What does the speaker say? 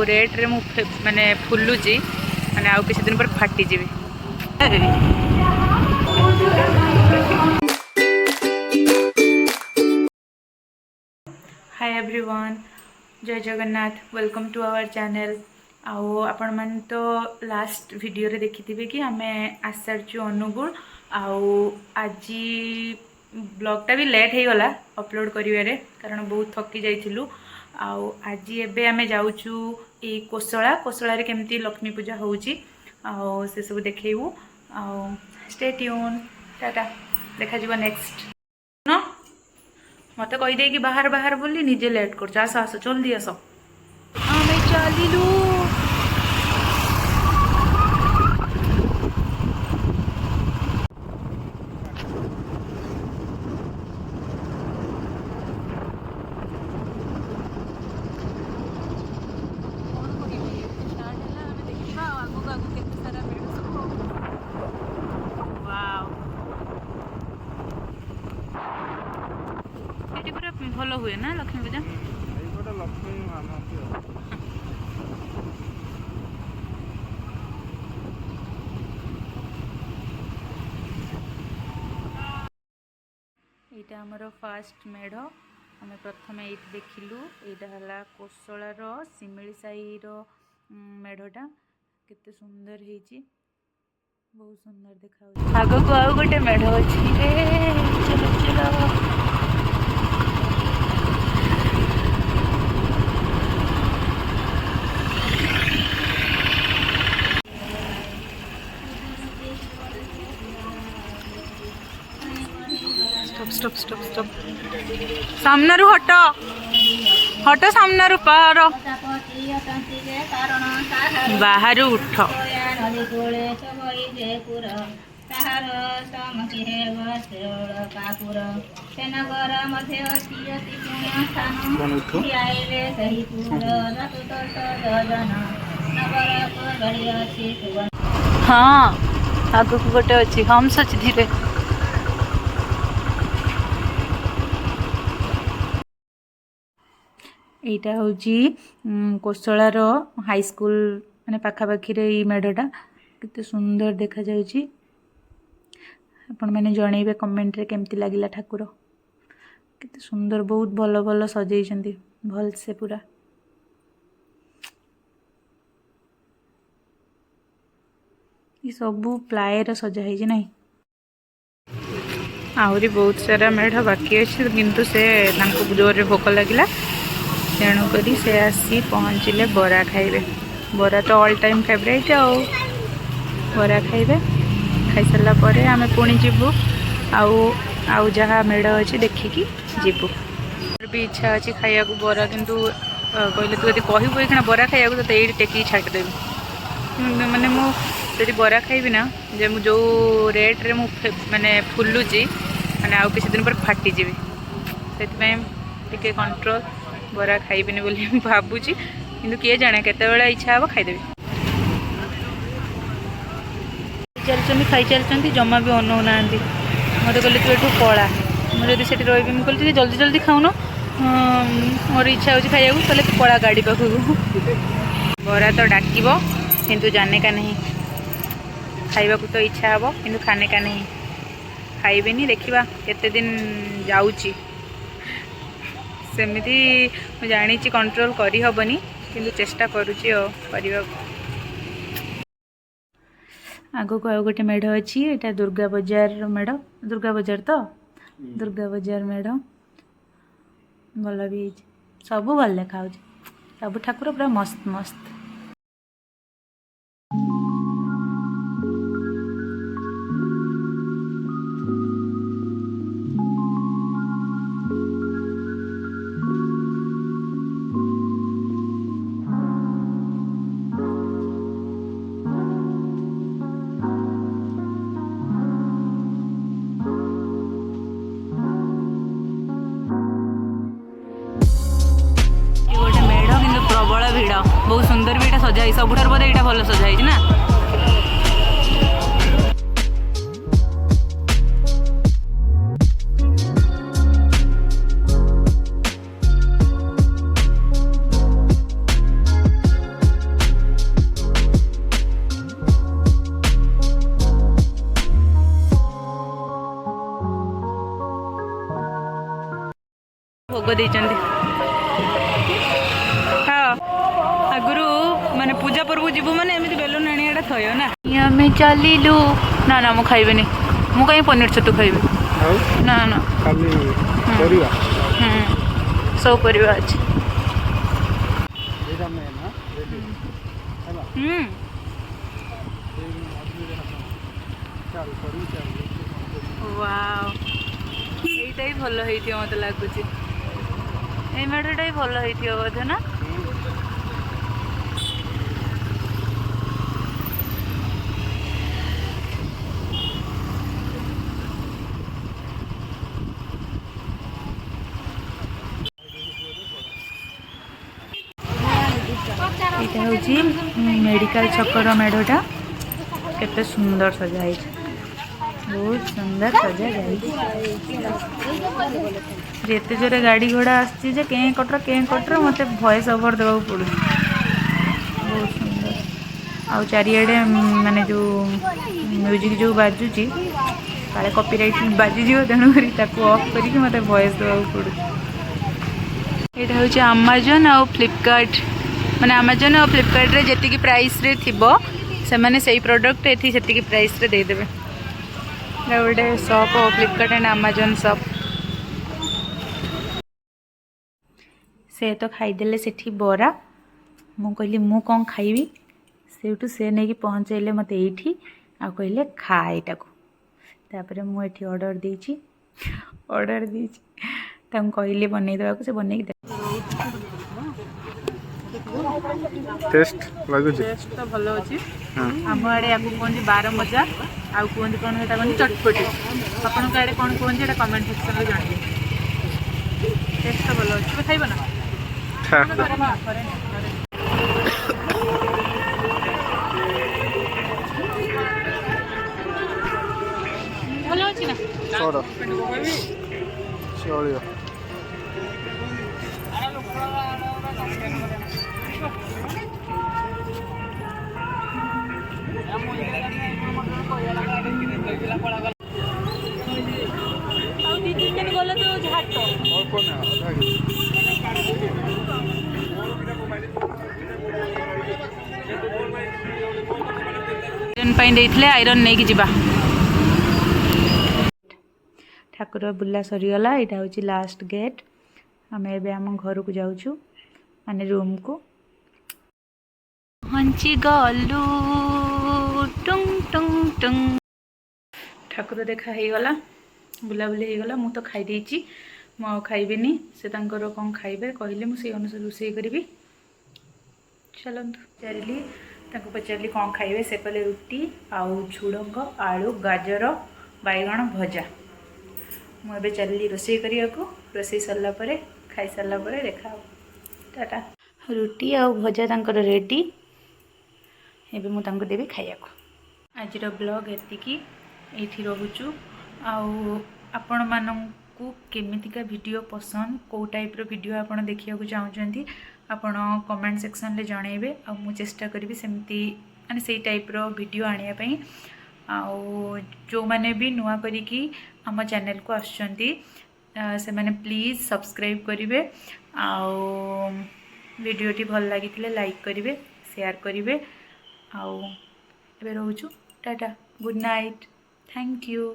Rate रे माने फुलुची माने आउ किसी दिन पर फाटी जीवी। हाय एवरीवन, जय Jagannath, welcome to our channel. आओ आपण मान तो लास्ट वीडियो रे देखिथिबे कि आमे आसारचु अनुगुल आओ आज ब्लॉगटा भी लेट हो गला अपलोड करिवारे कारण बहुत थकी जाइथिलु। आओ आज एबे आमे जाउचु ए कोसला रे केमती लक्ष्मी पूजा होउची आओ से सब देखैबू। आओ स्टे ट्यून, टाटा, देखा जीवा नेक्स्ट न मत कहीदे कि बाहर बाहर बोली निजे लेट कर आस आस जल्दी आस आमे चलिलु। भल हुए ना लक्ष्मी पूजा लक्ष्मी मानती यहाँ आमर फास्ट मेढ़ आम प्रथम ये देखिलु। यहाँ है कोसलार सिमिली साई मेढ़टा केते सुंदर है, बहुत सुंदर देखा। आग को आउ गोटे मेढ़ अच्छी चलो चलो। स्टॉप स्टॉप स्टॉप सामने रू हट हट सामने रू बाहर उठ। हाँ आग को गोटे अच्छी हम सच धीरे एटा हूँ कोसलार हाई स्कूल माने पाखापाखि ये मेढ़टा केते सुंदर देखा जाउची। आपण मैंने जनइबे कमेंट रे केमती लागिला ठाकुर केते सुंदर बहुत भल भल सजेइछंती भल से पूरा। ये सबू प्लायर सजा है नहीं आहरी बहुत सारा मेढ़ बाकी अच्छे किंतु से जोर भोक लगिला तेणुक से आसी पहुँचले बरा खाइबे। बरा तो ऑल टाइम फेवरेट आओ बरा खाइबे खाई सारा पर आम पुणी जीवु आउ जहाँ मेढ़ अच्छी देखिकी जीवु। भी इच्छा अच्छी खाया बरा किंतु कहले तू यदि कहबू ये बरा खाया तो ये टेकी छाड़देवी माने मुझे बरा खाइबी ना जे मु जो रेट रे माने फुलुची माने आउ किसी दिन पर फाटी जीवी से कंट्रोल बरा खाइबिनी बोली भावुची किंतु किए जाने केते इच्छा हम खाईदेवी। चलती खाई चलती जमा भी अनौ ना मत कहले तू एठू पला मुझे से रही मुझे कहली जल्दी जल्दी खाऊन मोर इच्छा हो खाइया कहले पला गाड़ी पाखक। बरा तो डाकिब किंतु जाने का नहीं, खाइबा तो इच्छा हम किंतु खाने का नहीं, खाइबेनी। देखिबा केते दिन जाउची सेमिति जानी कंट्रोल करी हबनी किंतु चेष्टा करुची करने। आगो को आउ गोटे मेढ़ अच्छी यहाँ दुर्गा बजार मेढ़ दुर्गा बजार तो दुर्गा बजार मेढ़ भल भी सब भल देखा सब ठाकुर पूरा मस्त मस्त। प्रबल भिड़ बहुत सुंदर भी सजाई सबुठार बोधे यहाँ भल सजाई ना। ଦେଇଛନ୍ତି। ହଁ ଆଗରୁ ମାନେ ପୂଜା ପର୍ବ ଯିବୁ ମାନେ ଏମିତି ବେଲୁନ ଆଣିବାଟା ଥୟ ନା। ଆମେ ଚାଲିଲୁ। ନା ନା ମୁଁ ଖାଇବିନି, ମୁଁ କାହିଁ ପନିର ଛତୁ ଖାଇବି। ଆଉ ନା ନା ଖାଲି ପରିବା ସବୁ ପରିବା ଅଛି। ଏଇଟା ମେନ୍ ନା ରେଡି ହେଲା। ଚାଲ କରିବି ଚାଲ ୱାଓ ଏଇଟା ହିଁ ଭଲ ହେଇଥିବ ମତେ ଲାଗୁଛି। ଏଇ ମେଢ଼ଟା ବି ଭଲ ହେଇଥିବ ବୋଧେ ନା। ଏଇଟା ହେଉଛି ମେଡ଼ିକାଲ ଛକର ମେଢ଼ଟା। କେତେ ସୁନ୍ଦର ସଜା ହେଇଛି, ବହୁତ ସୁନ୍ଦର ସଜା ଯାଇଛି। ଏତେ ଜୋରେ ଗାଡ଼ି ଘୋଡ଼ା ଆସିଛି ଯେ କେଁ କଟର ମୋତେ ଭଏସ୍ ଓଭର ଦେବାକୁ ପଡ଼ୁଛି। ବହୁତ ସୁନ୍ଦର। ଆଉ ଚାରିଆଡ଼େ ମାନେ ଯେଉଁ ମ୍ୟୁଜିକ୍ ଯେଉଁ ବାଜୁଛି କାଳେ କପିରାଇଟ୍ ବାଜିଯିବ, ତେଣୁକରି ତାକୁ ଅଫ୍ କରିକି ମୋତେ ଭଏସ୍ ଦେବାକୁ ପଡ଼ୁଛି। ଏଇଟା ହେଉଛି ଆମାଜନ୍ ଆଉ ଫ୍ଲିପକାର୍ଟ। ମାନେ ଆମାଜନ୍ ଆଉ ଫ୍ଲିପକାର୍ଟରେ ଯେତିକି ପ୍ରାଇସ୍ରେ ଥିବ ସେମାନେ ସେଇ ପ୍ରଡ଼କ୍ଟ ଏଠି ସେତିକି ପ୍ରାଇସ୍ରେ ଦେଇଦେବେ। ଏଇଟା ଗୋଟେ ସପ୍ ଆଉ ଫ୍ଲିପକାର୍ଟ ଆଣ୍ଡ ଆମାଜନ୍ ସପ୍। ସେ ତ ଖାଇଦେଲେ ସେଠି ବରା। ମୁଁ କହିଲି ମୁଁ କ'ଣ ଖାଇବି, ସେଇଠୁ ସେ ନେଇକି ପହଞ୍ଚେଇଲେ ମୋତେ ଏଇଠି ଆଉ କହିଲେ ଖା ଏଇଟାକୁ। ତାପରେ ମୁଁ ଏଠି ଅର୍ଡ଼ର ଦେଇଛି ତାଙ୍କୁ କହିଲି ବନେଇ ଦେବାକୁ, ସେ ବନେଇକି ଦେଲେ। ଟେଷ୍ଟ ଲାଗୁଛି। ଟେଷ୍ଟ ତ ଭଲ ଅଛି। ଆମ ଆଡ଼େ ୟାକୁ କୁହନ୍ତି ବାରମଜା, ଆଉ କୁହନ୍ତି କ'ଣ ସେଇଟା କୁହନ୍ତି ଚଟପଟି। ଆପଣଙ୍କ ଆଡ଼େ କ'ଣ କୁହନ୍ତି ସେଇଟା କମେଣ୍ଟ ସେକ୍ସନରେ ଜଣାଇବେ। ଟେଷ୍ଟ ତ ଭଲ ଅଛି। ତୁମେ ଖାଇବ ନା? ଭଲ ଅଛି ନା? ଚଳିବ। ଆଉ ଦି ତିନି ଦିନ ଗଲେ ତ ଝାଟ। ଆଇରନ୍ ପାଇଁ ଦେଇଥିଲେ, ଆଇରନ୍ ନେଇକି ଯିବା। ଠାକୁର ବୁଲା ସରିଗଲା। ଏଇଟା ହେଉଛି ଲାଷ୍ଟ ଗେଟ୍। ଆମେ ଏବେ ଆମ ଘରକୁ ଯାଉଛୁ, ମାନେ ରୁମ୍କୁ। ପହଞ୍ଚି ଗଲୁ। Tongue Tongue Tongue. ଠାକୁର ଦେଖା ହେଇଗଲା, ବୁଲାବୁଲି ହେଇଗଲା। ମୁଁ ତ ଖାଇ ଦେଇଛି, ମୁଁ ଆଉ ଖାଇବିନି। ସେ ତାଙ୍କର କ'ଣ ଖାଇବେ କହିଲେ ମୁଁ ସେଇ ଅନୁସାରେ ରୋଷେଇ କରିବି। ଚାଲନ୍ତୁ। ତାଙ୍କୁ ପଚାରିଲି କ'ଣ ଖାଇବେ, ସେ କହିଲେ ରୁଟି ଆଉ ଝୁଡ଼ଙ୍ଗ, ଆଳୁ, ଗାଜର, ବାଇଗଣ ଭଜା। ମୁଁ ଏବେ ଚାଲିଲି ରୋଷେଇ କରିବାକୁ। ରୋଷେଇ ସରିଲା ପରେ, ଖାଇସାରିଲା ପରେ ଦେଖା ହେବ। ଟାଟା। ରୁଟି ଆଉ ଭଜା ତାଙ୍କର ରେଡ଼ି। ଏବେ ମୁଁ ତାଙ୍କୁ ଦେବି ଖାଇବାକୁ। ଆଜିର ବ୍ଲଗ୍ ଏତିକି। ଏଇଠି ରହୁଛୁ। ଆଉ ଆପଣମାନଙ୍କୁ କେମିତିକା ଭିଡ଼ିଓ ପସନ୍ଦ, କେଉଁ ଟାଇପ୍ର ଭିଡ଼ିଓ ଆପଣ ଦେଖିବାକୁ ଚାହୁଁଛନ୍ତି, ଆପଣ କମେଣ୍ଟ ସେକ୍ସନରେ ଜଣାଇବେ। ଆଉ ମୁଁ ଚେଷ୍ଟା କରିବି ସେମିତି ମାନେ ସେଇ ଟାଇପ୍ର ଭିଡ଼ିଓ ଆଣିବା ପାଇଁ। ଆଉ ଯେଉଁମାନେ ବି ନୂଆ କରିକି ଆମ ଚ୍ୟାନେଲକୁ ଆସୁଛନ୍ତି ସେମାନେ ପ୍ଲିଜ୍ ସବସ୍କ୍ରାଇବ୍ କରିବେ। ଆଉ ଭିଡ଼ିଓଟି ଭଲ ଲାଗିଥିଲେ ଲାଇକ୍ କରିବେ, ସେୟାର କରିବେ। ଆଉ ଏବେ ରହୁଛୁ। Tata, good night, thank you.